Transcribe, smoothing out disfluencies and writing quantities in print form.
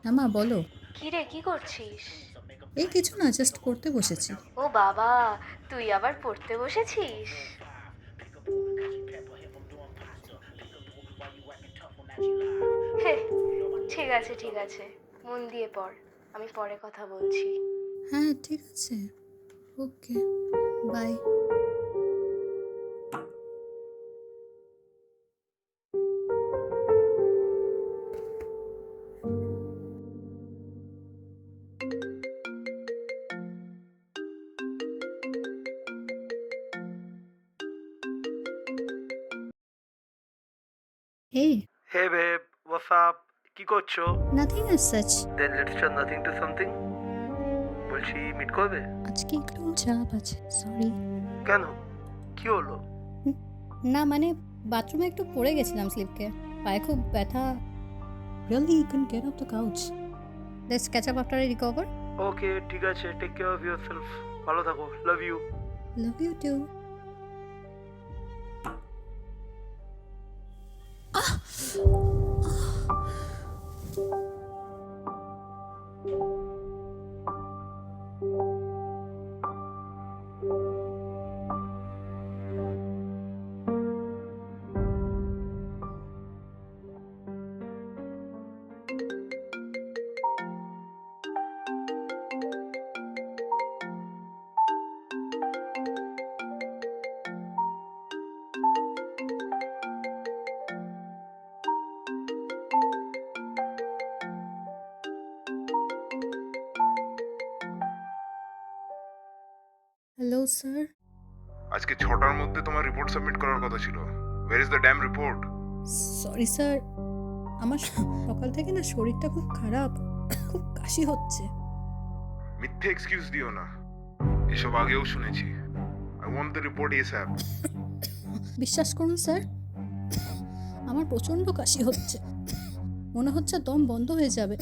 হ্যাঁ মা বলো। কি রে, কি করছিস? এই কিছু না, জাস্ট পড়তে বসেছি। ও বাবা, তুই আবার পড়তে বসেছিস? হে, ঠিক আছে ঠিক আছে, মন দিয়ে পড়, আমি পরে কথা বলছি। হ্যাঁ ঠিক আছে, ওকে, বাই। এই হে বেব, হোয়াটস আপ? কি করছো? Nothing as such. Then let's turn nothing to something. বলছি মিট করবে? আজকে একটু চাপ আছে, সরি। কেন, কি হলো? না মানে বাথরুমে একটু পড়ে গেছিলাম স্লিপকে, পায়ে খুব ব্যথা। Really you can get off the couch. Let's catch up after I recover. Okay ঠিক আছে, take care of yourself. ভালো থাকো, love you. Love you too. Hello sir. আজকে 6টার মধ্যে তোমার রিপোর্ট সাবমিট করার কথা ছিল। Where is the damn report? Sorry sir, আমার সকাল থেকে না শরীরটা খুব খারাপ, খুব কাশি হচ্ছে। মিথ্যে এক্সকিউজ দিও না, এসব আগেও শুনেছি। I want the report ASAP. বিশ্বাস করুন স্যার, আমার প্রচণ্ড কাশি হচ্ছে, মনে হচ্ছে দম বন্ধ হয়ে যাবে।